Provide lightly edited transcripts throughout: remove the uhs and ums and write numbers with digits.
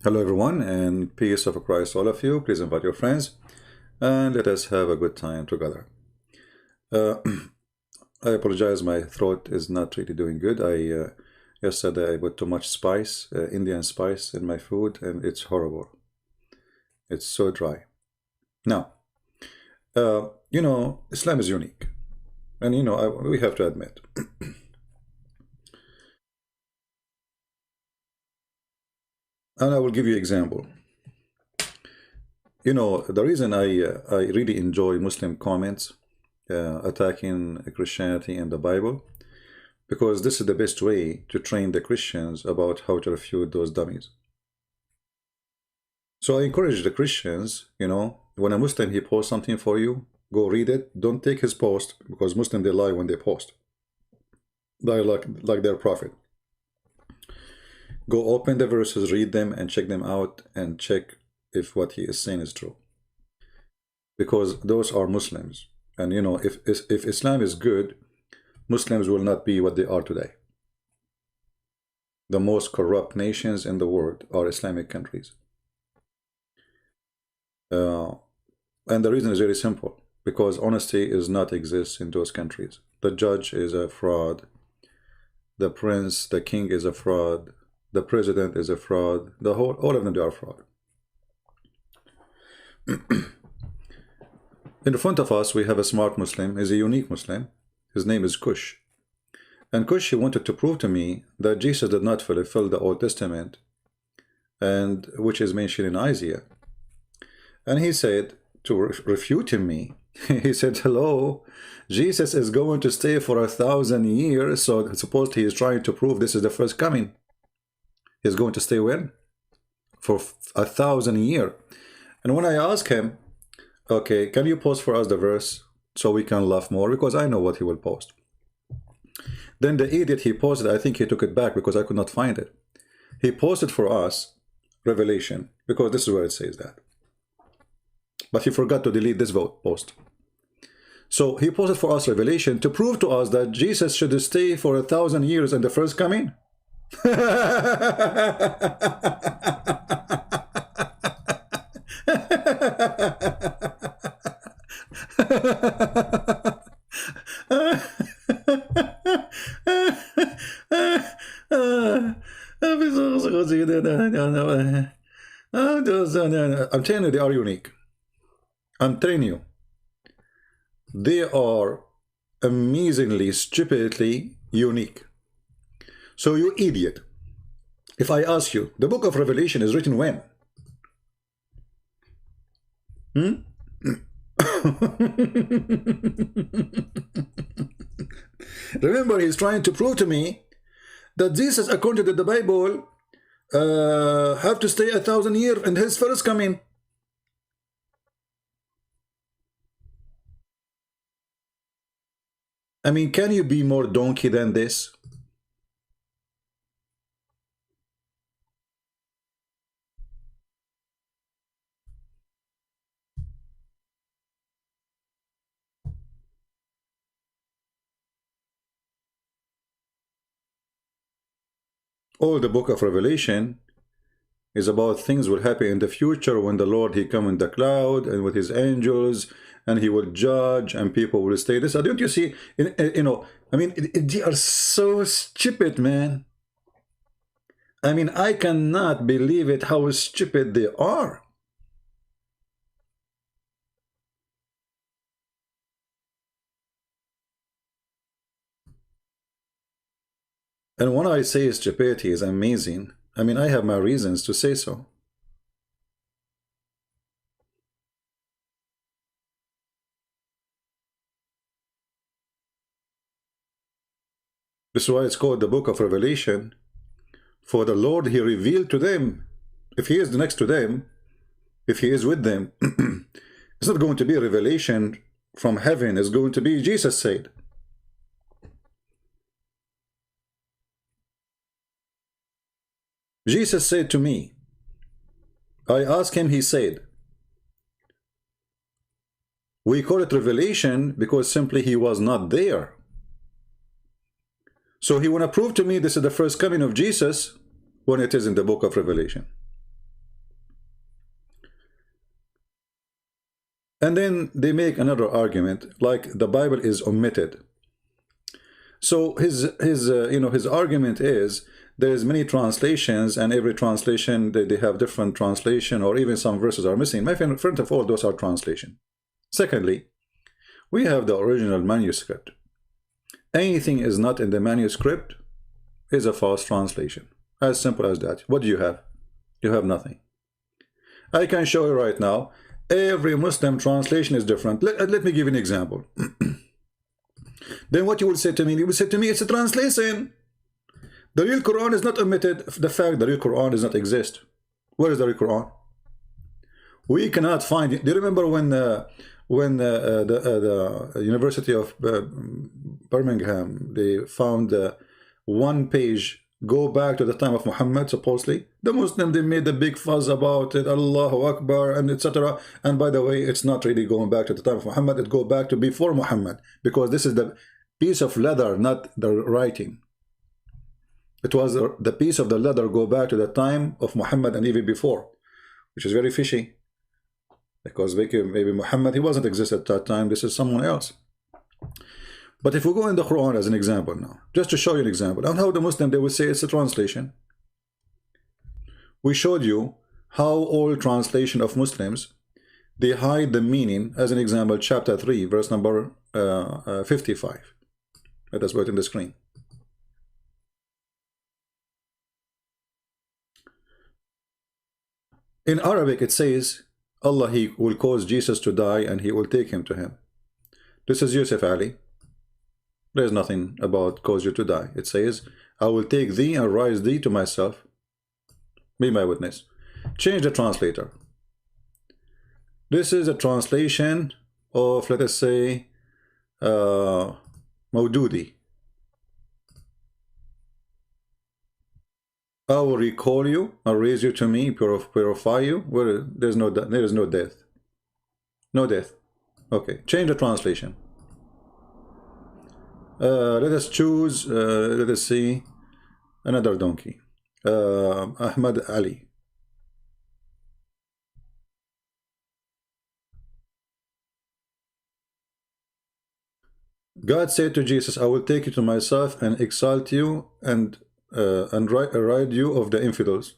Hello everyone, and peace of Christ all of you. Please invite your friends and let us have a good time together. I apologize, my throat is not really doing good. Yesterday I put too much spice, Indian spice in my food, and it's horrible. It's so dry. Now, Islam is unique, and we have to admit. And I will give you an example. The reason I really enjoy Muslim comments attacking Christianity and the Bible, because this is the best way to train the Christians about how to refute those dummies. So I encourage the Christians, when a Muslim, he posts something for you, go read it. Don't take his post, because Muslims, they lie when they post. They're like their prophet. Go open the verses, read them, and check them out, and check if what he is saying is true. Because those are Muslims. And if Islam is good, Muslims will not be what they are today. The most corrupt nations in the world are Islamic countries. And the reason is very simple. Because honesty is not exist in those countries. The judge is a fraud. The prince, the king is a fraud. The president is a fraud. All of them, they are fraud. In front of us, we have a smart Muslim. He's a unique Muslim. His name is Kush. And Kush, he wanted to prove to me that Jesus did not fulfill the Old Testament, and which is mentioned in Isaiah. And he said, to refute me, he said, hello, Jesus is going to stay for 1,000 years, so supposed he is trying to prove this is the first coming. He's going to stay when? For 1,000 years. And when I ask him, okay, can you post for us the verse so we can laugh more? Because I know what he will post. Then the idiot he posted, I think he took it back because I could not find it. He posted for us Revelation, because this is where it says that. But he forgot to delete this post. So he posted for us Revelation to prove to us that Jesus should stay for 1,000 years in the first coming. I'm telling you, they are unique. I'm telling you, they are amazingly, stupidly unique. So you idiot, if I ask you, the book of Revelation is written when? Remember, he's trying to prove to me that Jesus, according to the Bible, have to stay 1,000 years in his first coming. I mean, can you be more donkey than this? All the book of Revelation is about things will happen in the future when the Lord, he come in the cloud and with his angels, and he will judge and people will stay this. Don't you see, they are so stupid, man. I mean, I cannot believe it, how stupid they are. And when I say stupidity is amazing, I mean, I have my reasons to say so. This is why it's called the book of Revelation. For the Lord, he revealed to them, if he is next to them, if he is with them, it's not going to be a revelation from heaven, it's going to be, Jesus said. Jesus said to me, I asked him, he said, we call it revelation because simply he was not there. So he want to prove to me this is the first coming of Jesus when it is in the book of Revelation. And then they make another argument, like the Bible is omitted. So his argument is there's many translations, and every translation they have different translation, or even some verses are missing. My friend, first of all, those are translation. Secondly, we have the original manuscript. Anything is not in the manuscript is a false translation. As simple as that. What do you have? You have nothing. I can show you right now. Every Muslim translation is different. Let me give you an example. Then what you will say to me? You will say to me, it's a translation. The real Quran is not omitted. The fact the real Quran does not exist. Where is the real Quran? We cannot find it. Do you remember when the University of Birmingham, they found one page go back to the time of Muhammad, supposedly? The Muslim, they made a big fuzz about it, Allahu Akbar, and etc. And by the way, it's not really going back to the time of Muhammad. It goes back to before Muhammad, because this is the piece of leather, not the writing. It was the piece of the leather go back to the time of Muhammad and even before, which is very fishy, because maybe Muhammad, he wasn't exist at that time. This is someone else. But if we go in the Quran as an example now, just to show you an example on how the Muslim, they will say it's a translation. We showed you how all translation of Muslims, they hide the meaning. As an example, chapter 3, verse number 55. Let us put it in the screen. In Arabic, it says, Allah, he will cause Jesus to die and he will take him to him. This is Yusuf Ali. There's nothing about cause you to die. It says, I will take thee and rise thee to myself. Be my witness. Change the translator. This is a translation of, let us say, Maududi. I will recall you, I'll raise you to me, purify you. Where there is no death. No death. Okay, change the translation. Let us choose, let us see, another donkey. Ahmad Ali. God said to Jesus, I will take you to myself and exalt you and ride you of the infidels.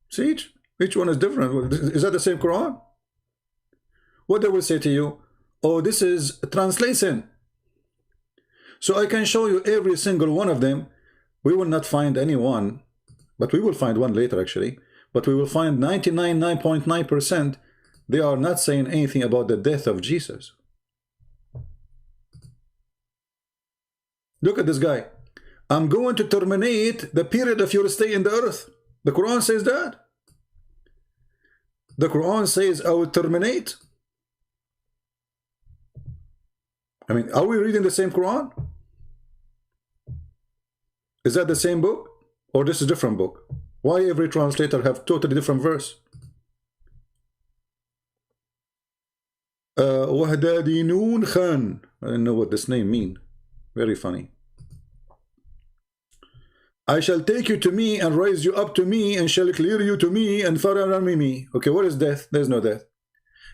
See, each one is different. Is that the same Quran? What they will say to you, oh, this is a translation. So I can show you every single one of them. We will not find any one, but we will find one later actually. But we will find 99.9%. They are not saying anything about the death of Jesus. Look at this guy. I'm going to terminate the period of your stay in the earth. The Quran says that. The Quran says, I will terminate. I mean, are we reading the same Quran? Is that the same book? Or this is a different book? Why every translator have totally different verse? Wahdadi Noon Khan. I don't know what this name means. Very funny. I shall take you to me and raise you up to me and shall clear you to me and fararami me. Okay, what is death? There's no death.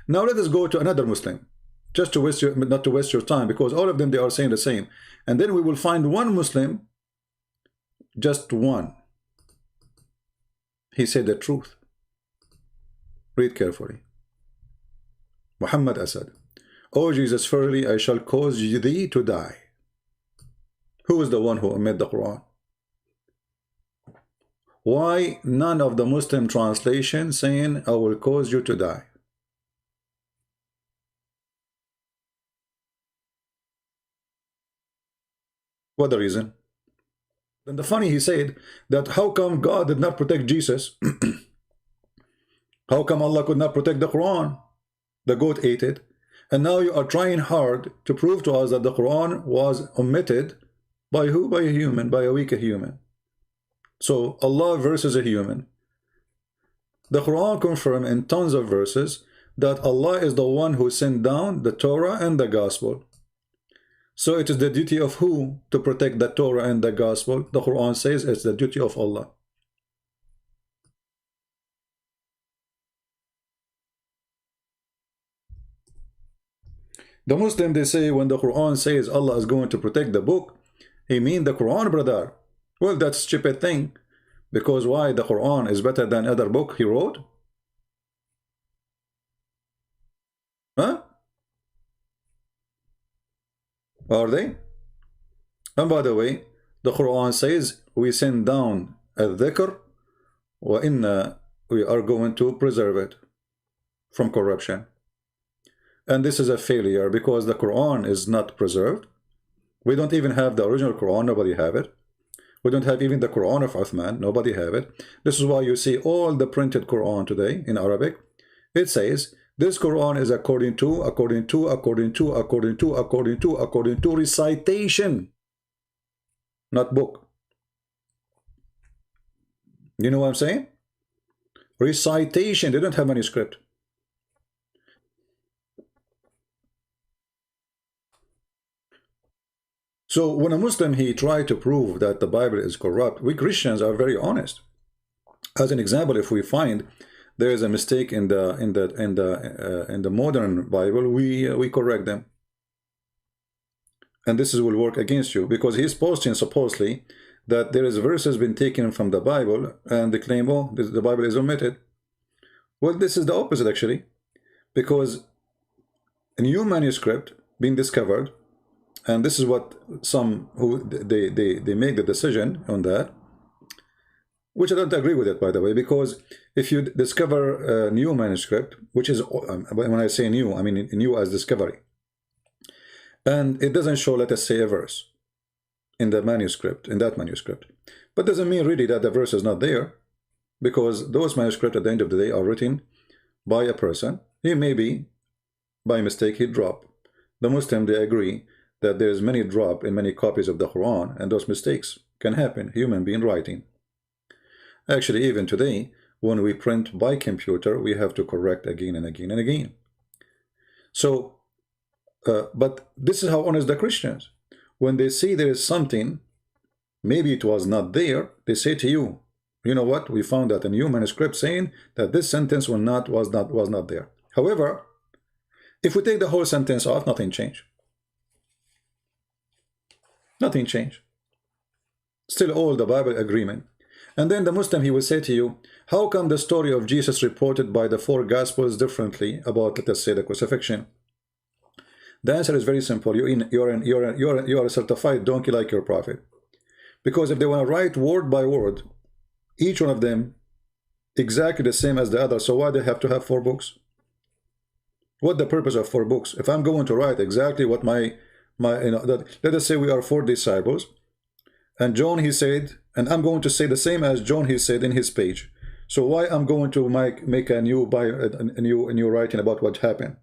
Now let us go to another Muslim, just to waste your, not to waste your time, because all of them, they are saying the same. And then we will find one Muslim, just one. He said the truth. Read carefully. Muhammad Asad. O Jesus, verily I shall cause thee to die. Who is the one who made the Quran? Why none of the Muslim translation saying, I will cause you to die? What the reason? Then the funny, he said that how come God did not protect Jesus? How come Allah could not protect the Quran? The goat ate it. And now you are trying hard to prove to us that the Quran was omitted by who? By a human, by a weak human. So Allah versus a human. The Quran confirms in tons of verses that Allah is the one who sent down the Torah and the Gospel. So it is the duty of who to protect the Torah and the Gospel? The Quran says it's the duty of Allah. The Muslim, they say when the Quran says Allah is going to protect the book, he mean the Quran, brother. Well, that's a stupid thing. Because why? The Quran is better than other book he wrote? Huh? Are they? And by the way, the Quran says we send down a dhikr wa inna, we are going to preserve it from corruption. And this is a failure because the Quran is not preserved. We don't even have the original Quran, nobody have it. We don't have even the Quran of Uthman, nobody have it. This is why you see all the printed Quran today in Arabic. It says, this Quran is according to recitation, not book. You know what I'm saying? Recitation, they don't have manuscript. So when a Muslim, he tried to prove that the Bible is corrupt, we Christians are very honest. As an example, if we find there is a mistake in the modern Bible, we correct them. And this will work against you because he's posting supposedly that there is verses been taken from the Bible and they claim, oh, the Bible is omitted. Well, this is the opposite actually, because a new manuscript being discovered, and this is what some who they make the decision on that, which I don't agree with it, by the way, because if you discover a new manuscript, which is, when I say new, I mean new as discovery, and it doesn't show, let us say, a verse in the manuscript, in that manuscript, but doesn't mean really that the verse is not there, because those manuscripts at the end of the day are written by a person. He maybe by mistake he dropped. The Muslim, they agree that there's many drop in many copies of the Quran, and those mistakes can happen, human being writing. Actually, even today, when we print by computer, we have to correct again and again and again. So, but this is how honest the Christians. When they see there is something, maybe it was not there, they say to you, you know what, we found that a new manuscript saying that this sentence was not there. However, if we take the whole sentence off, nothing changed. Nothing changed. Still all the Bible agreement. And then the Muslim, he will say to you, how come the story of Jesus reported by the 4 Gospels differently about, let us say, the crucifixion? The answer is very simple. You're a certified donkey like your prophet. Because if they want to write word by word, each one of them exactly the same as the other, so why they have to have 4 books? What the purpose of 4 books? If I'm going to write exactly what let us say we are 4 disciples, and John, he said, and I'm going to say the same as John, he said in his page. So why I'm going to make a new writing about what happened?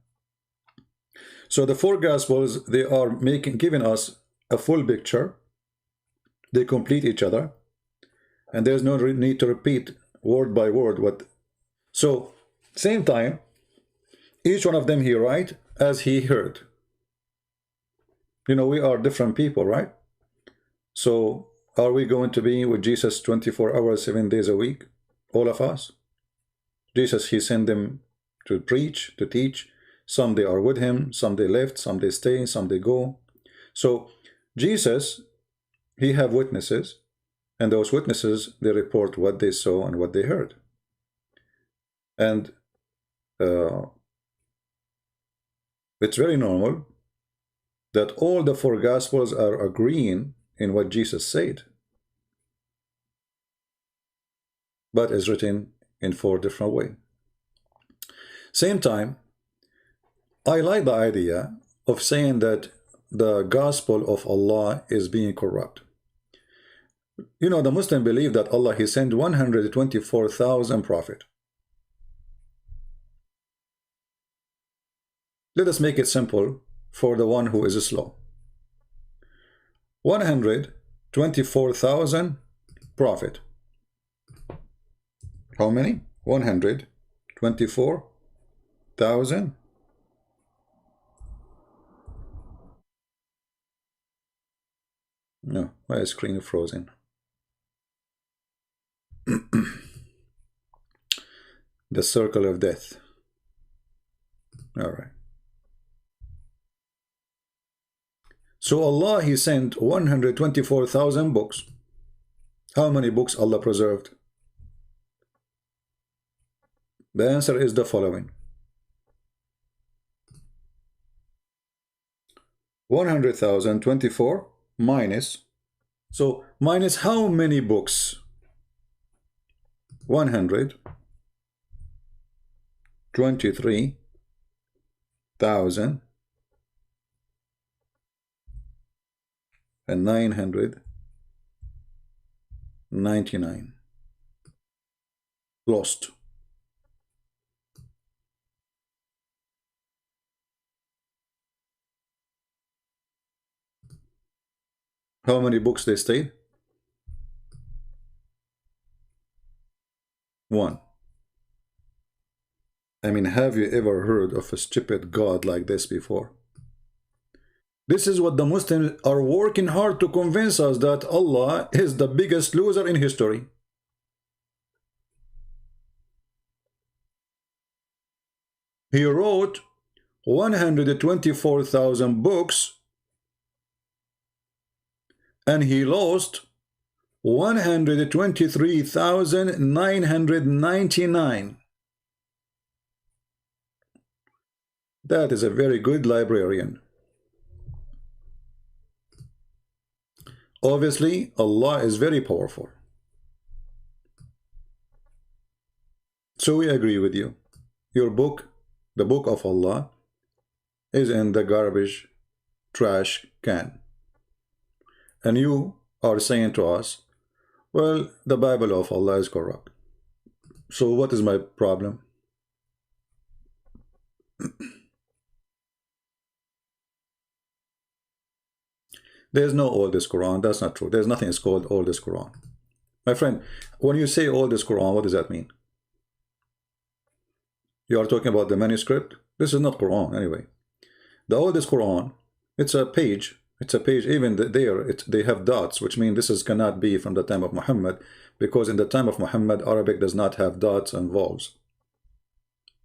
So the 4 Gospels, they are giving us a full picture. They complete each other, and there's no need to repeat word by word what. So same time, each one of them he write as he heard. You know, we are different people, right? So are we going to be with Jesus 24 hours, 7 days a week? All of us? Jesus, he sent them to preach, to teach. Some they are with him, some they left, some they stay, some they go. So Jesus, he have witnesses, and those witnesses, they report what they saw and what they heard. And it's very normal that all the 4 Gospels are agreeing in what Jesus said, but is written in 4 different ways. Same time, I like the idea of saying that the gospel of Allah is being corrupt. You know, the Muslim believe that Allah, he sent 124,000 prophets. Let us make it simple for the one who is slow. 124,000 prophet. How many? 124,000. No, my screen is frozen. The circle of death. All right. So Allah, He sent 124,000 books. How many books Allah preserved? The answer is the following. 100,000, 24 minus, so minus how many books? 123,999 lost. How many books they stayed? One. I mean, have you ever heard of a stupid God like this before? This is what the Muslims are working hard to convince us, that Allah is the biggest loser in history. He wrote 124,000 books and he lost 123,999. That is a very good librarian. Obviously, Allah is very powerful. So we agree with you. Your book, the book of Allah, is in the garbage trash can. And you are saying to us, well, the Bible of Allah is corrupt. So what is my problem? There's no oldest Quran. That's not true. There's nothing is called oldest Quran. My friend, when you say oldest Quran, what does that mean? You are talking about the manuscript? This is not Quran anyway. The oldest Quran, it's a page. It's a page, even there, they have dots, which mean this cannot be from the time of Muhammad, because in the time of Muhammad, Arabic does not have dots and vowels.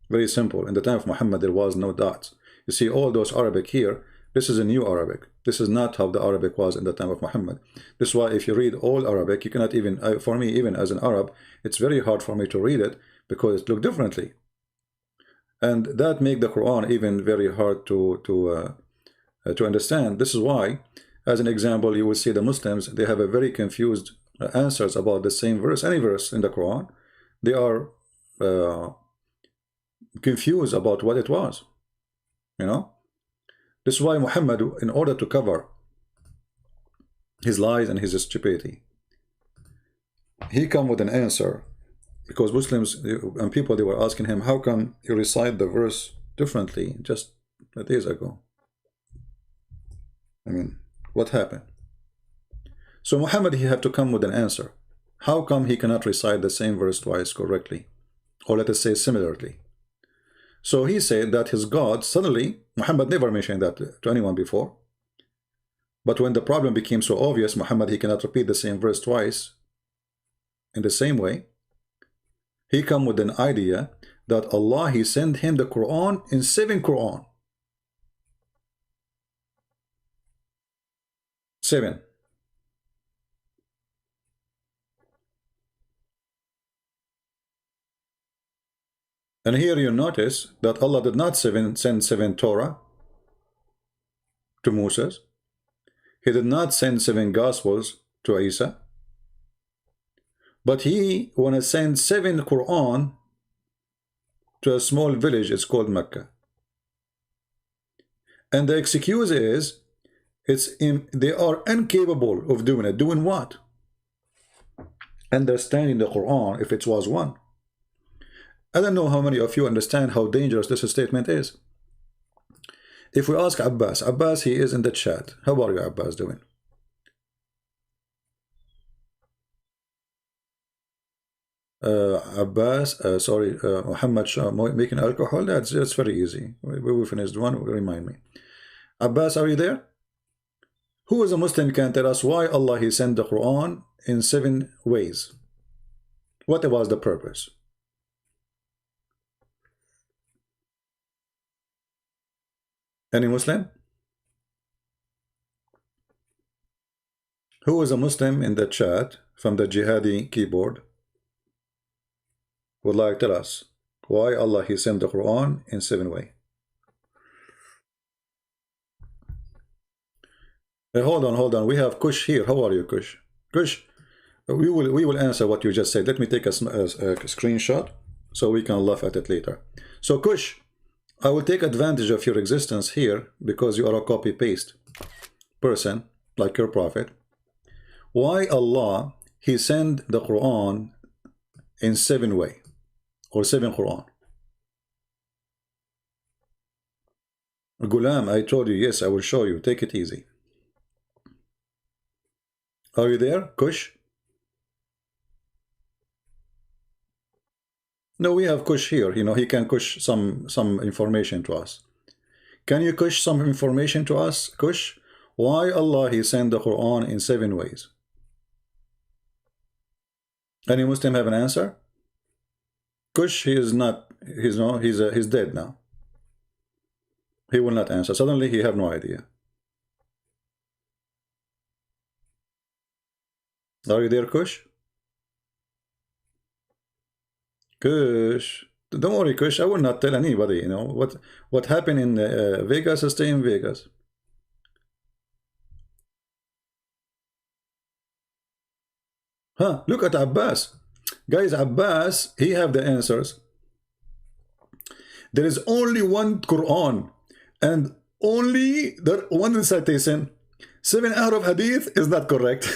Very simple. In the time of Muhammad, there was no dots. You see all those Arabic here, this is a new Arabic. This is not how the Arabic was in the time of Muhammad. This is why if you read all Arabic, you cannot even, for me, even as an Arab, it's very hard for me to read it because it looks differently. And that makes the Quran even very hard to understand. This is why, as an example, you will see the Muslims, they have a very confused answers about the same verse, any verse in the Quran. They are confused about what it was, you know. This is why Muhammad, in order to cover his lies and his stupidity, he come with an answer, because Muslims and people, they were asking him, how come you recite the verse differently just days ago? I mean, what happened? So Muhammad, he had to come with an answer. How come he cannot recite the same verse twice correctly? Or let us say similarly. So he said that his God, suddenly, Muhammad never mentioned that to anyone before. But when the problem became so obvious, Muhammad, he cannot repeat the same verse twice in the same way. He come with an idea that Allah, he sent him the Quran in 7 Quran. 7. And here you notice that Allah did not send 7 Torah to Moses. He did not send 7 Gospels to Isa. But he want to send 7 Quran to a small village. It's called Mecca. And the excuse is, they are incapable of doing it. Doing what? Understanding the Quran if it was one. I don't know how many of you understand how dangerous this statement is. If we ask Abbas, Abbas, he is in the chat. How are you, Abbas, doing? Abbas, sorry, Muhammad Shah, making alcohol, that's very easy. We finished one, remind me. Abbas, are you there? Who is a Muslim can tell us why Allah, he sent the Quran in 7 ways? What was the purpose? Any Muslim? Who is a Muslim in the chat from the jihadi keyboard would like to tell us why Allah He sent the Quran in 7 ways? Hey, hold on. We have Kush here. How are you, Kush? Kush, we will answer what you just said. Let me take a screenshot so we can laugh at it later. So Kush, I will take advantage of your existence here because you are a copy-paste person like your prophet. Why Allah He sent the Quran in 7 ways or 7 Quran? Ghulam, I told you, yes, I will show you. Take it easy. Are you there, Kush? No, we have Kush here. You know, he can Kush some information to us. Can you Kush some information to us, Kush? Why Allah He sent the Quran in 7 ways? Any Muslim have an answer? Kush, he is not. He's dead now. He will not answer. Suddenly, he have no idea. Are you there, Kush? Kush, don't worry, Kush. I will not tell anybody. You know what happened in Vegas. Stay in Vegas. Huh? Look at Abbas, guys. Abbas, he have the answers. There is only one Quran, and only the one recitation. 7 out of hadith is not correct.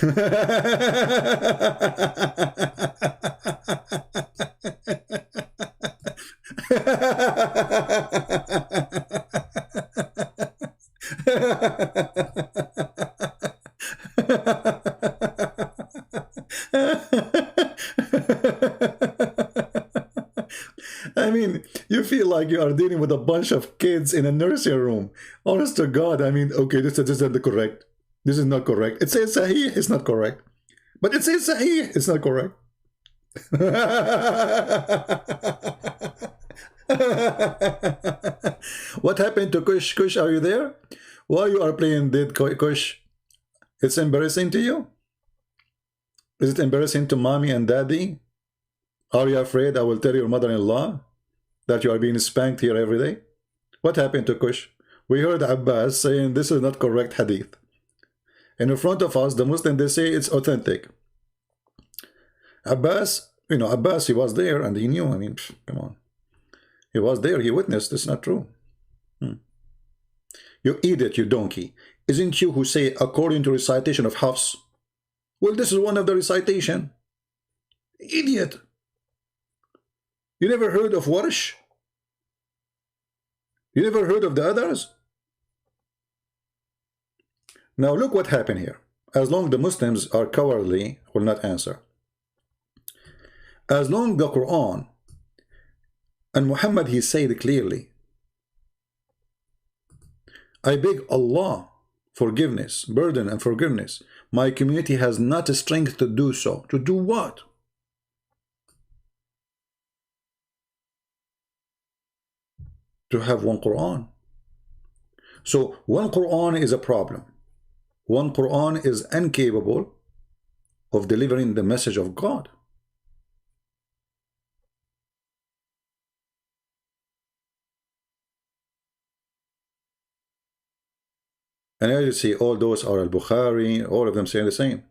I mean, you feel like you are dealing with a bunch of kids in a nursery room. Honest to God, I mean, okay, this isn't correct. This is not correct. It says Sahih, it's not correct. But it says Sahih, it's not correct. What happened to Kush? Kush, are you there? Why you are playing dead, Kush? It's embarrassing to you? Is it embarrassing to mommy and daddy? Are you afraid I will tell your mother-in-law that you are being spanked here every day? What happened to Kush? We heard Abbas saying this is not correct hadith. And in front of us, the Muslim, they say it's authentic. Abbas, you know, Abbas, he was there and he knew. I mean, come on. He was there, he witnessed. It's not true. You idiot, you donkey. Isn't you who say according to recitation of Hafs? Well, this is one of the recitation. Idiot. You never heard of Warsh? You never heard of the others? Now look what happened here. As long as the Muslims are cowardly, will not answer. As long as the Quran and Muhammad, he said clearly, I beg Allah forgiveness, burden and forgiveness. My community has not the strength to do so. To do what? To have one Quran. So one Quran is a problem. One Quran is incapable of delivering the message of God. And as you see, all those are al-Bukhari, all of them say the same.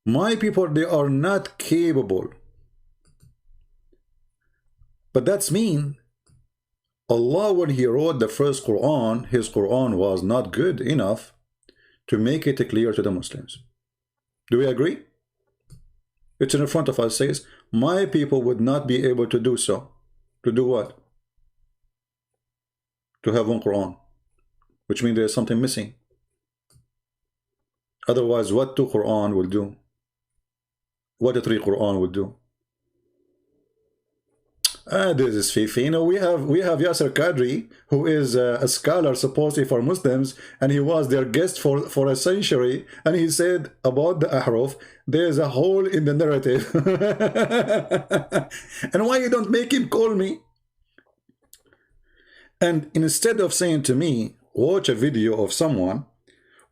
My people, they are not capable. But that's mean Allah, when he wrote the first Quran, his Quran was not good enough to make it clear to the Muslims. Do we agree? It's in front of us, says, my people would not be able to do so. To do what? To have one Quran. Which means there's something missing. Otherwise, what 2 Quran will do? What a 3 Quran will do? This is Fifi. You know, we have Yasser Qadri, who is a scholar supposedly for Muslims, and he was their guest for a century, and he said about the Ahruf, there's a hole in the narrative. And why you don't make him call me? And instead of saying to me, watch a video of someone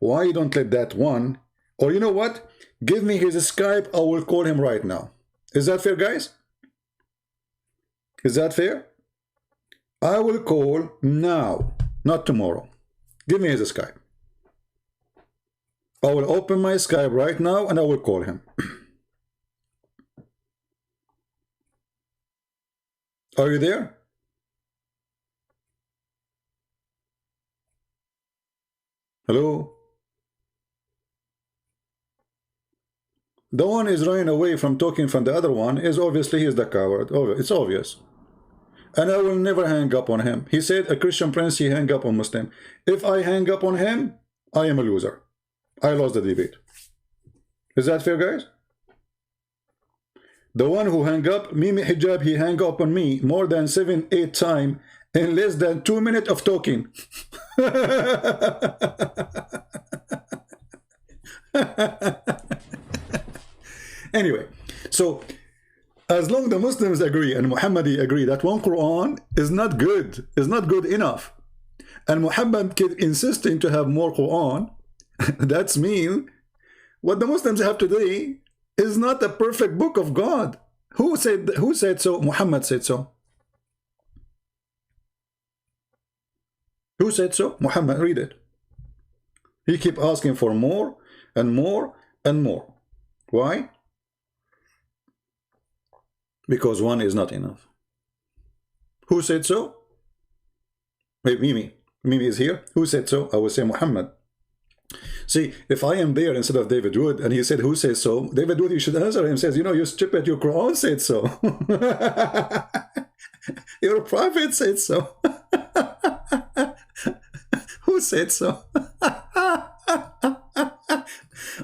Why you don't let that one? Or you know what? Give me his Skype. I will call him right now. Is that fair, guys? Is that fair? I will call now, not tomorrow. Give me his Skype. I will open my Skype right now and I will call him. Are you there? Hello? The one is running away from talking from the other one is obviously he's the coward. Oh, it's obvious. And I will never hang up on him. He said a Christian prince, he hang up on Muslim. If I hang up on him, I am a loser. I lost the debate. Is that fair, guys? The one who hang up, Mimi Hijab, he hang up on me more than 7-8 times in less than 2 minutes of talking. Anyway, so as long the Muslims agree and Muhammadi agree that one Quran is not good, is not good enough, and Muhammad keep insisting to have more Quran, that's mean what the Muslims have today is not a perfect book of God. Who said so? Muhammad said so. Who said so? Muhammad. Read it. He keep asking for more and more and more. Why? Because one is not enough. Who said so? Wait, Mimi. Mimi is here. Who said so? I will say Muhammad. See, if I am there instead of David Wood, and he said, who says so? David Wood, you should answer him, says, you know, you stupid, your Quran said so. Your prophet said so. Who said so?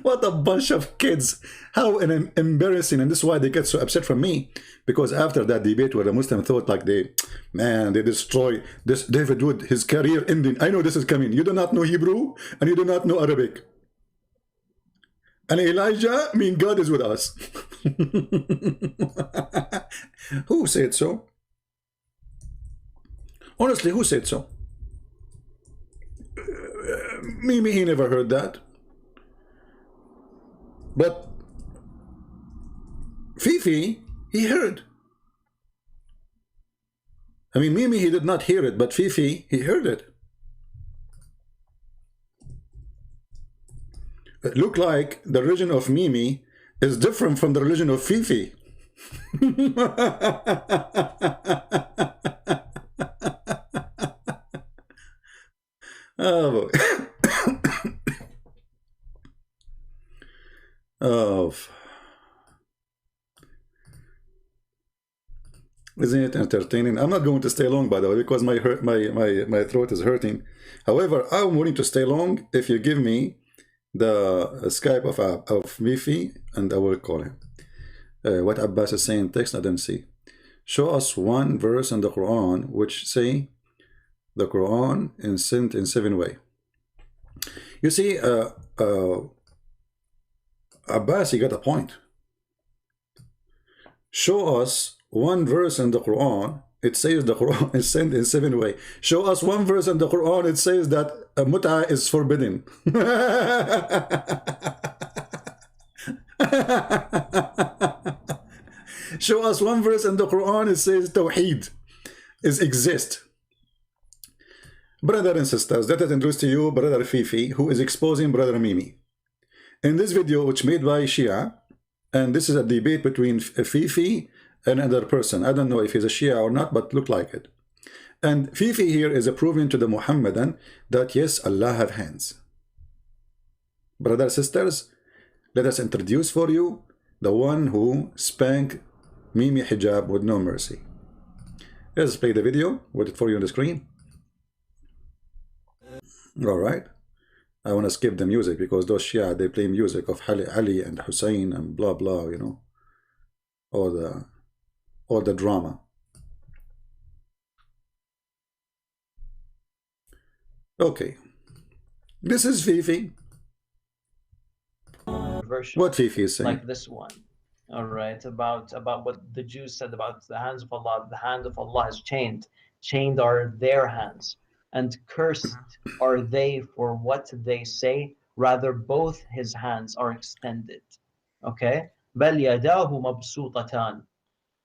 What a bunch of kids. How embarrassing. And this is why they get so upset from me. Because after that debate where the Muslim thought like they destroy this David Wood, his career ending. I know this is coming. You do not know Hebrew and you do not know Arabic. And Elijah, I mean, God is with us. Who said so? Honestly, who said so? Mimi, he never heard that. But Fifi, he heard. I mean, Mimi, he did not hear it, but Fifi, he heard it. It looked like the religion of Mimi is different from the religion of Fifi. Oh, oh, isn't it entertaining? I'm not going to stay long, by the way, because my throat is hurting. However, I'm willing to stay long if you give me the Skype of Fifi, and I will call him. What Abbas is saying, text, I didn't see. Show us one verse in the Quran which say the Quran is sent in 7 ways. You see, Abbas, he got a point. Show us one verse in the Quran, it says the Quran is sent in 7 ways. Show us one verse in the Quran, it says that mut'a is forbidden. Show us one verse in the Quran, it says Tawheed is exist. Brother and sisters, let us introduce to you Brother Fifi, who is exposing Brother Mimi. In this video, which made by Shia, and this is a debate between Fifi and another person. I don't know if he's a Shia or not, but look like it. And Fifi here is proving to the Muhammadan that yes, Allah have hands. Brothers, sisters, let us introduce for you the one who spanked Mimi Hijab with no mercy. Let's play the video with it for you on the screen. All right. I want to skip the music because those Shia, they play music of Ali and Hussein and blah blah, you know, all the drama. Okay, this is Fifi. What Fifi is saying? Like this one. All right, about what the Jews said about the hands of Allah. The hand of Allah is chained. Chained are their hands, and cursed are they for what they say rather both his hands are extended. Okay? بل يداه مبسوطتان.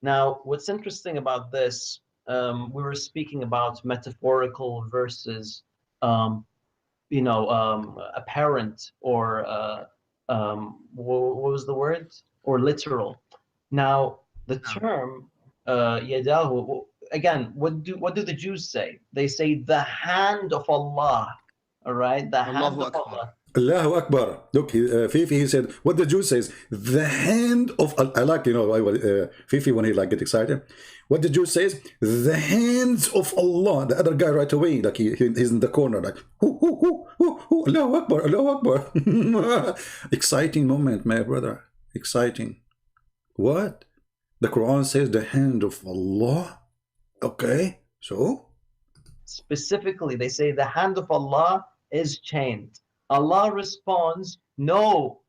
Now, what's interesting about this, we were speaking about metaphorical versus, apparent, or what was the word? Or literal. Now, the term yadahu, again, what do the Jews say? They say the hand of Allah. All right, the hand Allahu of Akbar. Allah. Allahu Akbar. Look, Fifi, he said, what the Jew says, the hand of, I like, Fifi, when he like get excited, what the Jew says, the hands of Allah. The other guy right away, like he's in the corner, like, Allahu Akbar, Allahu Akbar. Exciting moment, my brother. Exciting. What? The Quran says the hand of Allah? Okay, so? Specifically, they say the hand of Allah is chained. Allah responds, no,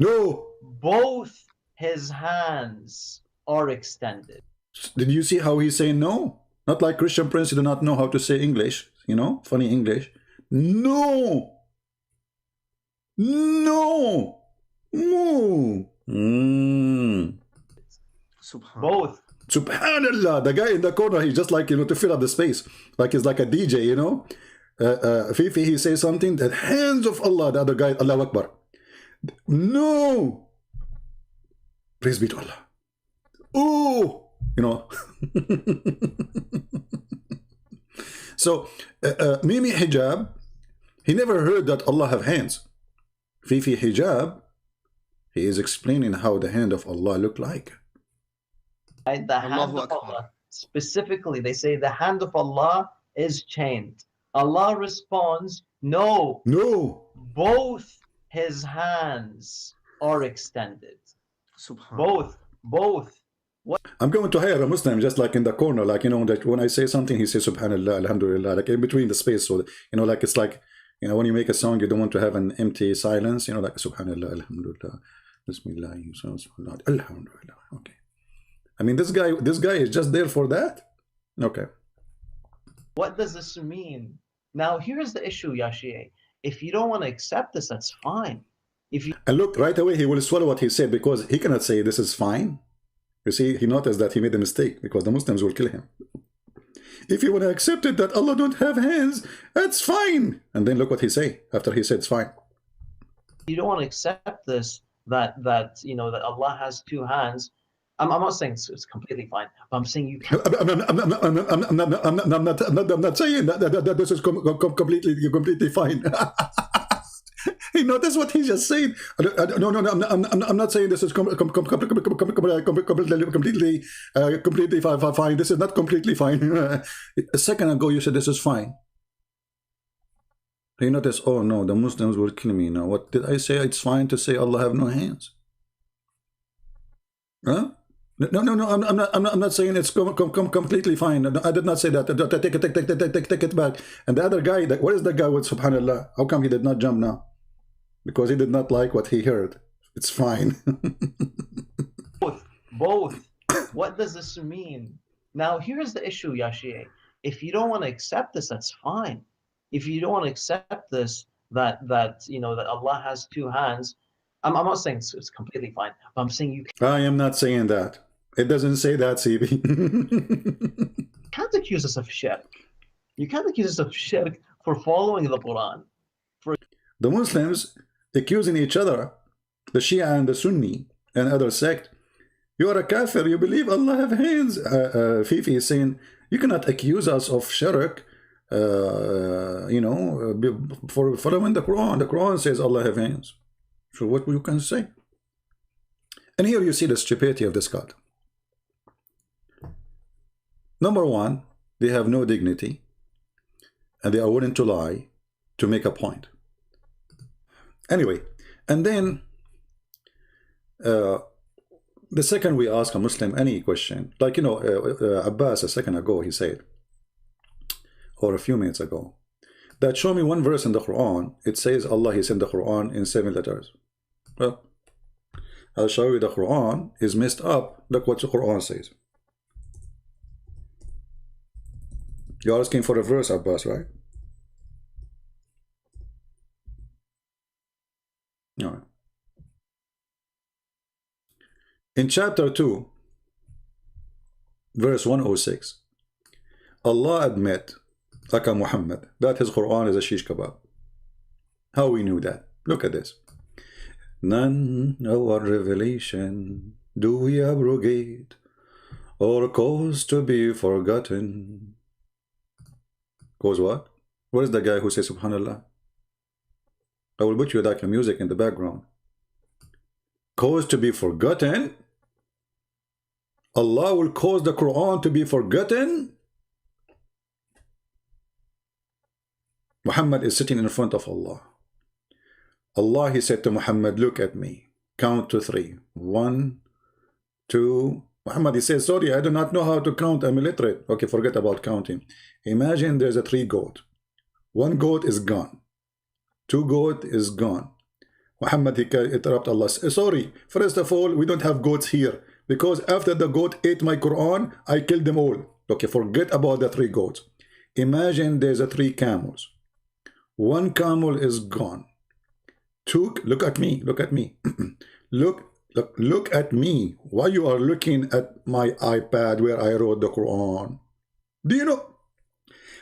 both his hands are extended. Did you see how he's saying no? Not like Christian Prince, he do not know how to say English, funny English. No. Both. Subhanallah, the guy in the corner, he's just like, to fill up the space. Like he's like a DJ, Fifi, he says something, the hands of Allah, the other guy, Allahu Akbar. No. Praise be to Allah. Oh, So, Mimi Hijab, he never heard that Allah have hands. Fifi Hijab, he is explaining how the hand of Allah look like. Right? The hand of Allah. Specifically, they say the hand of Allah is chained. Allah responds, no, both his hands are extended. Both. What? I'm going to hire a Muslim just like in the corner, like, that when I say something, he says Subhanallah, Alhamdulillah, like in between the space. So, like it's like, when you make a song, you don't want to have an empty silence, like Subhanallah, Alhamdulillah, Bismillah, Alhamdulillah. Okay. I mean, this guy is just there for that? Okay. What does this mean? Now, here's the issue, Yashie. If you don't want to accept this, that's fine. And look, right away, he will swallow what he said because he cannot say this is fine. You see, he noticed that he made a mistake because the Muslims will kill him. If you want to accept it that Allah don't have hands, that's fine. And then look what he say after he said it's fine. You don't want to accept this, that Allah has two hands. I'm not saying it's completely fine, but I'm saying you can't. I'm not saying that this is completely fine. That's what he just said. No, I'm not saying this is completely fine. This is not completely fine. A second ago, you said this is fine. You notice, oh no, the Muslims will kill me now. What did I say? It's fine to say Allah have no hands. Huh? No, I'm not saying it's completely fine. I did not say that. Take it back. And the other guy, what is the guy with Subhanallah? How come he did not jump now? Because he did not like what he heard. It's fine. Both. What does this mean? Now, here's the issue, Yashie. If you don't want to accept this, that's fine. If you don't want to accept this, that Allah has two hands, I'm not saying it's completely fine, but I'm saying you I am not saying that. It doesn't say that, CB. can't accuse us of shirk. You can't accuse us of shirk for following the Quran. The Muslims accusing each other, the Shia and the Sunni and other sect, you are a kafir, you believe Allah have hands. Fifi is saying, you cannot accuse us of shirk, for following the Quran. The Quran says Allah have hands. So what you can say? And here you see the stupidity of this God. Number one, they have no dignity, and they are willing to lie to make a point. Anyway, and then the second we ask a Muslim any question, like, Abbas a second ago, he said, or a few minutes ago, that show me one verse in the Quran, it says Allah is in the Quran in 7 letters. Well, I'll show you the Quran is messed up. Look what the Quran says. You're asking for a verse, Abbas, right? In chapter 2, verse 106, Allah admit, Aka Muhammad, that his Quran is a shish kebab. How we knew that? Look at this. None of our revelation do we abrogate or cause to be forgotten. Cause what? Where is the guy who says Subhanallah? I will put you like a music in the background. Cause to be forgotten? Allah will cause the Quran to be forgotten? Muhammad is sitting in front of Allah. Allah, he said to Muhammad, look at me. Count to 3. 1, 2. Muhammad, he says, sorry, I do not know how to count. I'm illiterate. Okay, forget about counting. Imagine there's a 3 goat. 1 goat is gone. 2 goat is gone. Muhammad, he interrupt Allah. Sorry, first of all, we don't have goats here. Because after the goat ate my Quran, I killed them all. Okay, forget about the 3 goats. Imagine there's a 3 camels. 1 camel is gone. 2, look at me, look at me. look at me. Why you are looking at my iPad where I wrote the Quran? Do you know?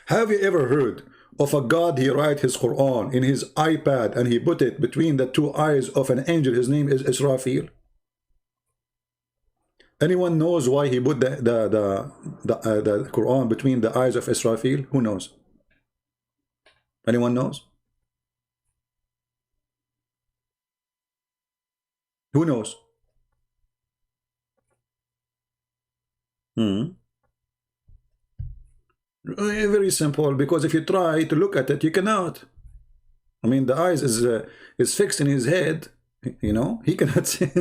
Have you ever heard of a God, he write his Quran in his iPad and he put it between the 2 eyes of an angel? His name is Israfil. Anyone knows why he put the Quran between the eyes of Israfil? Who knows? Anyone knows? Who knows? Very simple, because if you try to look at it, you cannot. I mean, the eyes is fixed in his head, you know, he cannot see.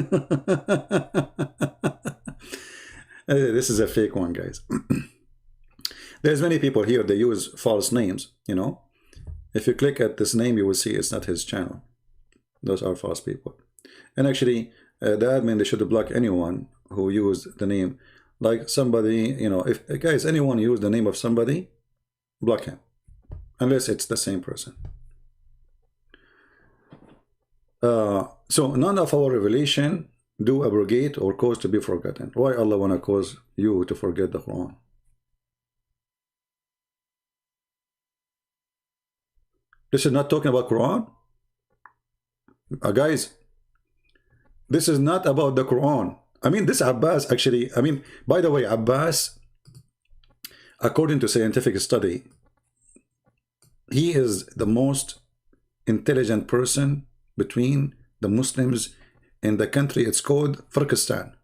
This is a fake one, guys. There's many people here, they use false names, you know. If you click at this name, you will see it's not his channel. Those are false people. And actually, the admin, they should block anyone who used the name. Like somebody, you know, if guys, anyone use the name of somebody, block him. Unless it's the same person. So none of our revelation do abrogate or cause to be forgotten. Why Allah wanna cause you to forget the Quran? This is not talking about Quran. Guys, this is not about the Quran. I mean, this Abbas actually, I mean, by the way, Abbas, according to scientific study, he is the most intelligent person between the Muslims in the country. It's called Turkestan.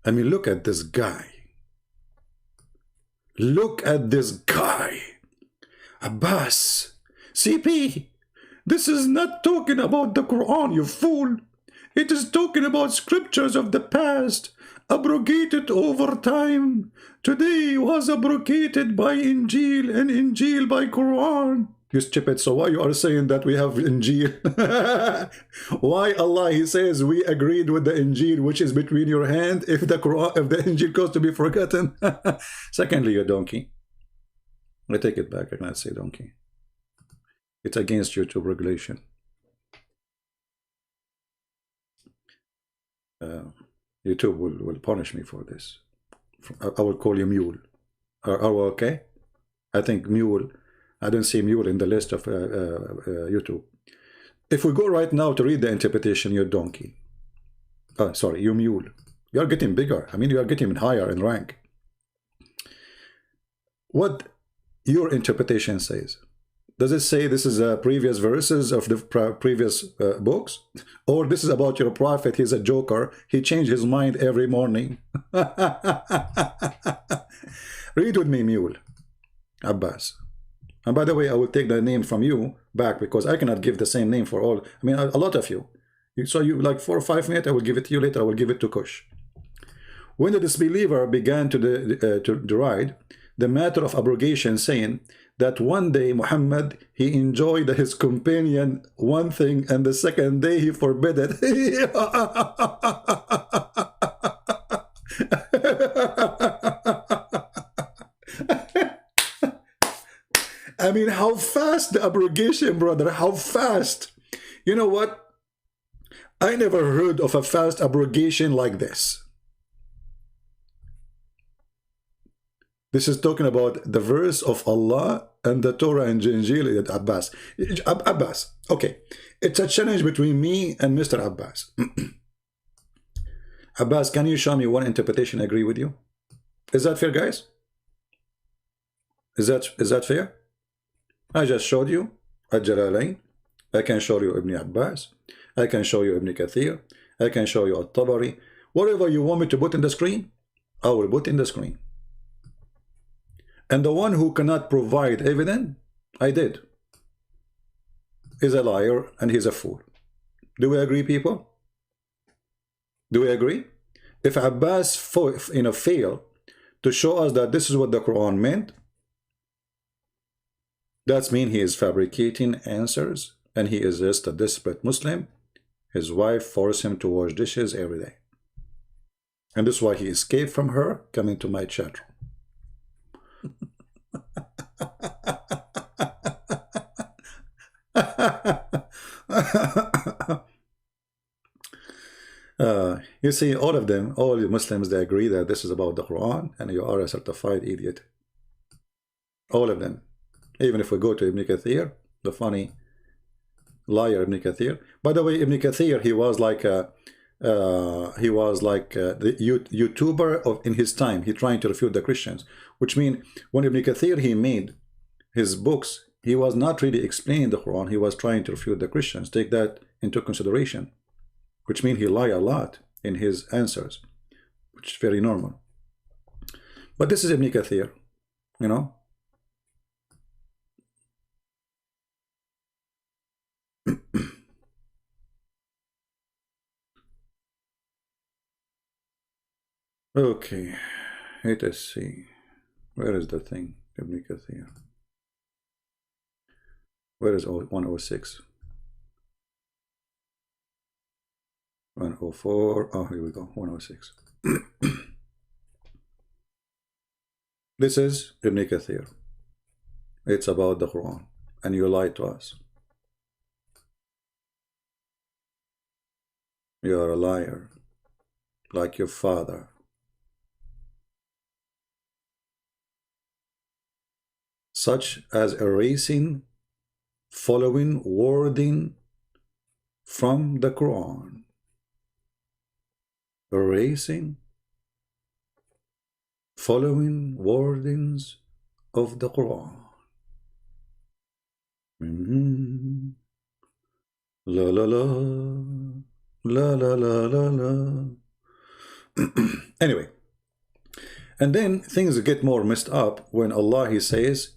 I mean, look at this guy. Look at this guy. Abbas, CP, this is not talking about the Quran, you fool. It is talking about scriptures of the past, abrogated over time. Today was abrogated by Injil and Injil by Quran. You stupid, so why you are saying that we have Injil? Why Allah, he says, we agreed with the Injil, which is between your hand, if the Quran, if the Injil goes to be forgotten? Secondly, you donkey. I take it back, I cannot say donkey. It's against YouTube regulation. YouTube will punish me for this. I will call you mule. Are we okay? I think mule. I don't see mule in the list of YouTube. If we go right now to read the interpretation, you're donkey. Sorry, you mule. You are getting bigger. I mean, you are getting higher in rank. What your interpretation says? Does it say this is previous verses of the previous books? Or this is about your prophet, he's a joker, he changed his mind every morning? Read with me, mule. Abbas. And by the way, I will take the name from you back, because I cannot give the same name for all. I mean, a lot of you. So you like 4 or 5 minutes, I will give it to you later, I will give it to Kush. When the disbeliever began to deride the matter of abrogation, saying that one day Muhammad, he enjoyed his companion one thing, and the second day he forbid it. I mean, how fast the abrogation, brother, how fast. You know what? I never heard of a fast abrogation like this. This is talking about the verse of Allah and the Torah and Injil at Abbas. Abbas, okay. It's a challenge between me and Mr. Abbas. Abbas, can you show me one interpretation I agree with you? Is that fair, guys? Is that fair? I just showed you Al-Jalalain. I can show you Ibn Abbas. I can show you Ibn Kathir. I can show you At-Tabari. Whatever you want me to put in the screen, I will put in the screen. And the one who cannot provide evidence, I did, is a liar and he's a fool. Do we agree, people? Do we agree? If Abbas failed to show us that this is what the Quran meant, that means he is fabricating answers and he is just a desperate Muslim. His wife forced him to wash dishes every day. And this is why he escaped from her coming to my chat room. You see, all of them, all the Muslims, they agree that this is about the Quran and you are a certified idiot. All of them. Even if we go to Ibn Kathir, the funny liar Ibn Kathir. By the way, Ibn Kathir, he was like the YouTuber in his time. He trying to refute the Christians, which means when Ibn Kathir he made his books, he was not really explaining the Quran. He was trying to refute the Christians. Take that into consideration, which means he lied a lot in his answers, which is very normal. But this is Ibn Kathir, you know. Okay, let us see. Where is the thing? Ibn Kathir. Where is 106? 104. Oh, here we go. 106. This is Ibn Kathir. It's about the Quran. And you lied to us. You are a liar. Like your father. Such as erasing following wording from the Quran. Erasing following wordings of the Quran. La la la la la la la la. Anyway, and then things get more messed up when Allah he says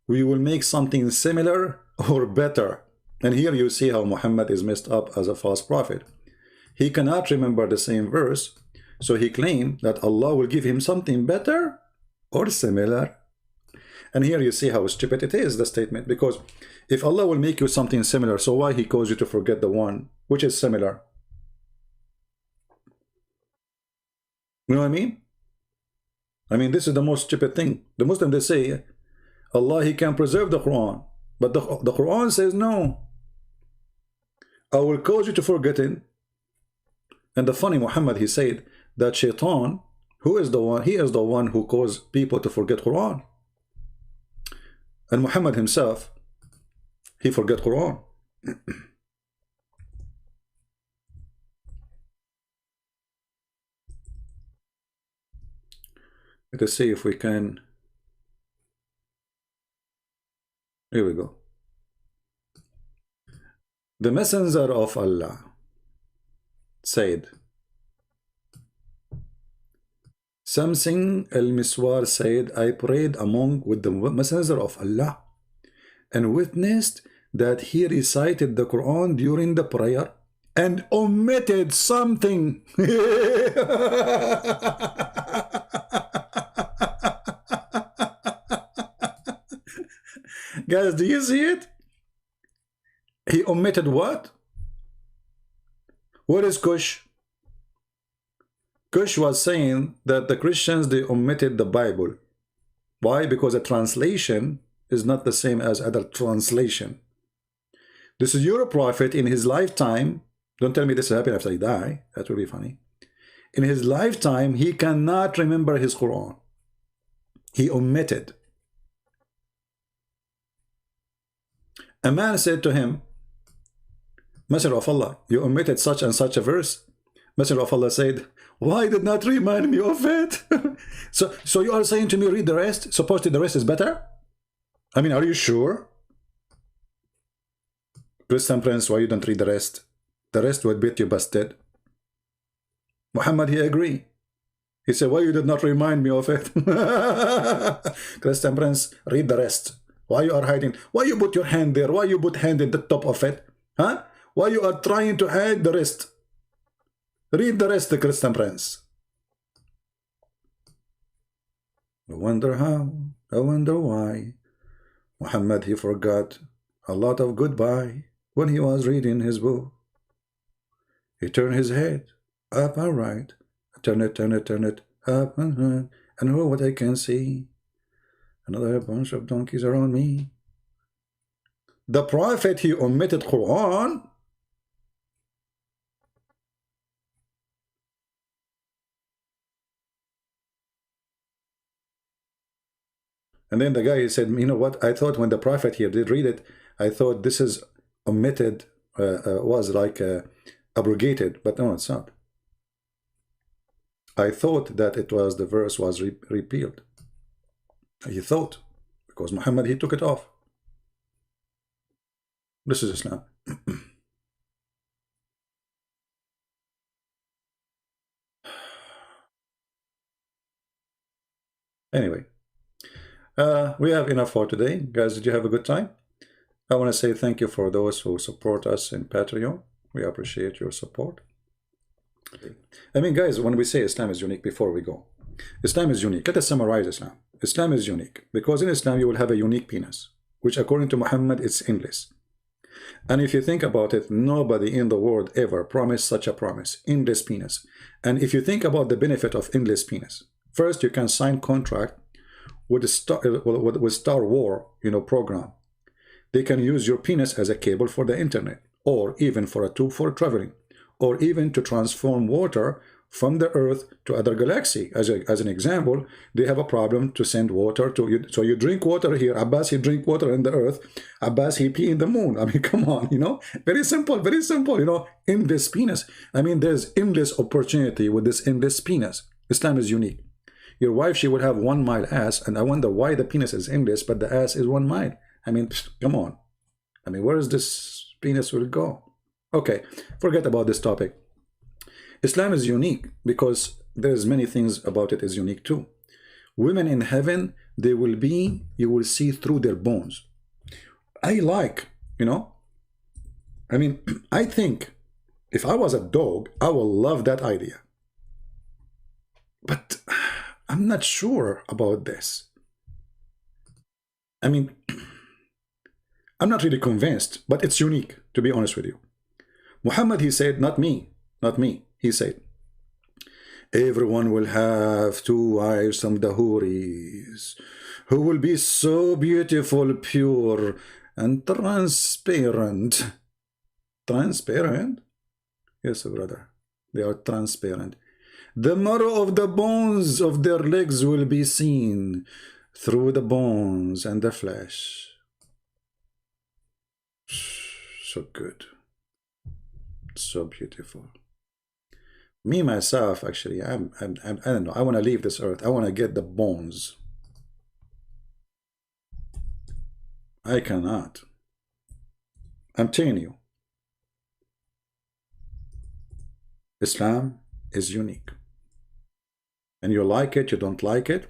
we will make something similar or better. And here you see how Muhammad is messed up as a false prophet. He cannot remember the same verse, so he claimed that Allah will give him something better or similar. And here you see how stupid it is, the statement, because if Allah will make you something similar, so why he caused you to forget the one which is similar? You know what I mean? I mean, this is the most stupid thing. The Muslims, they say Allah, he can preserve the Quran, but the Quran says no, I will cause you to forget it. And the funny Muhammad, he said that Shaitan, who is the one, he is the one who caused people to forget Quran. And Muhammad himself, he forget Quran. Let us see if we can. Here we go. The messenger of Allah said, Samsing al-Miswar said, I prayed among with the messenger of Allah and witnessed that he recited the Quran during the prayer and omitted something. Guys, do you see it? He omitted what? What is Kush? Kush was saying that the Christians, they omitted the Bible. Why? Because a translation is not the same as other translation. This is your prophet in his lifetime. Don't tell me this is happening after I die. That will be funny. In his lifetime, he cannot remember his Quran. He omitted. A man said to him, Messenger of Allah, you omitted such and such a verse. Messenger of Allah said, why did not remind me of it? so you are saying to me, read the rest? Supposedly the rest is better? I mean, are you sure? Christian Prince, why you don't read the rest? The rest would beat you busted. Muhammad, he agreed. He said, why you did not remind me of it? Christian Prince, read the rest. Why you are hiding? Why you put your hand there? Why you put hand in the top of it? Huh? Why you are trying to hide the rest? Read the rest, the Christian Prince. I wonder how, I wonder why. Muhammad, he forgot a lot of goodbye when he was reading his book. He turned his head up and right. Turn it, up and right. And oh, what I can see. Another bunch of donkeys around me. The Prophet, he omitted Quran. And then the guy, he said, you know what? I thought when the Prophet here did read it, I thought this is omitted, was like abrogated, but no, it's not. I thought that it was, the verse was repealed. He thought, because Muhammad, he took it off. This is Islam. Anyway, we have enough for today. Guys, did you have a good time? I want to say thank you for those who support us in Patreon. We appreciate your support. I mean, guys, when we say Islam is unique, before we go, Islam is unique. Let us summarize Islam. Islam is unique because in Islam you will have a unique penis, which according to Muhammad, it's endless. And if you think about it, nobody in the world ever promised such a promise, endless penis. And if you think about the benefit of endless penis, first you can sign contract with Star War, program. They can use your penis as a cable for the internet, or even for a tube for traveling, or even to transform water from the earth to other galaxy. As an example, they have a problem to send water to you. So you drink water here. Abbas, he drink water in the earth. Abbas, he pee in the moon. I mean, come on, very simple, endless penis. I mean, there's endless opportunity with this endless penis. Islam is unique. Your wife, she would have 1 mile ass, and I wonder why the penis is endless, but the ass is 1 mile. I mean, come on. I mean, where is this penis will go? Okay, forget about this topic. Islam is unique because there's many things about it is unique too. Women in heaven, you will see through their bones. I mean, I think if I was a dog, I will love that idea. But I'm not sure about this. I mean, I'm not really convinced, but it's unique, to be honest with you. Muhammad, he said, not me, he said, everyone will have 2 wives from the Houris, who will be so beautiful, pure, and transparent. Transparent? Yes, brother, they are transparent. The marrow of the bones of their legs will be seen through the bones and the flesh. So good. So beautiful. Me, myself, actually, I don't know. I want to leave this earth. I want to get the bones. I cannot. I'm telling you. Islam is unique. And you like it, you don't like it.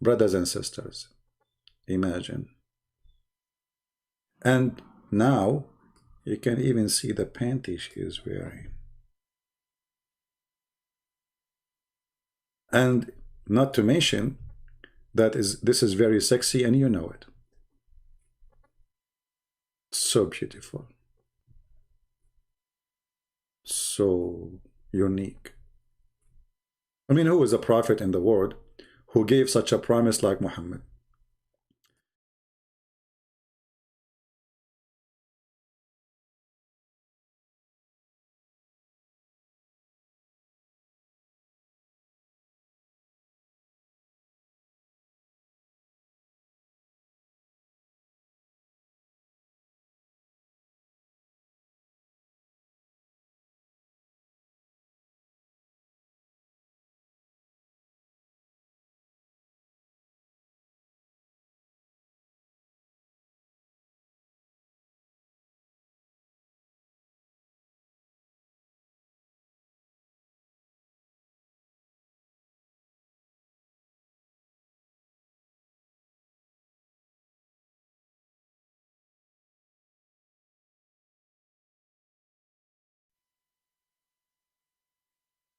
Brothers and sisters, imagine. And now you can even see the panty she is wearing. And not to mention that this is very sexy and you know it. So beautiful. So unique. I mean, who is a prophet in the world who gave such a promise like Muhammad?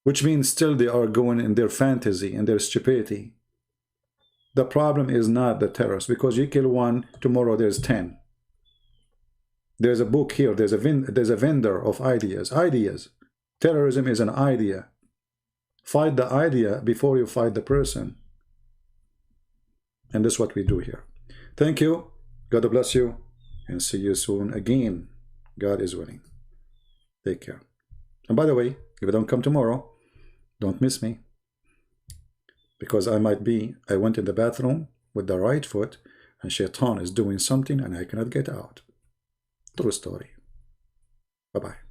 which means still they are going in their fantasy and their stupidity. The problem is not the terrorists, because you kill one, tomorrow there's 10. There's a book here, there's a vendor of ideas. Terrorism is an idea. Fight the idea before you fight the person. And that's what we do here. Thank you. God bless you. And see you soon again. God is willing. Take care. And by the way, if I don't come tomorrow, don't miss me. Because I went in the bathroom with the right foot and Shaitan is doing something and I cannot get out. True story. Bye-bye.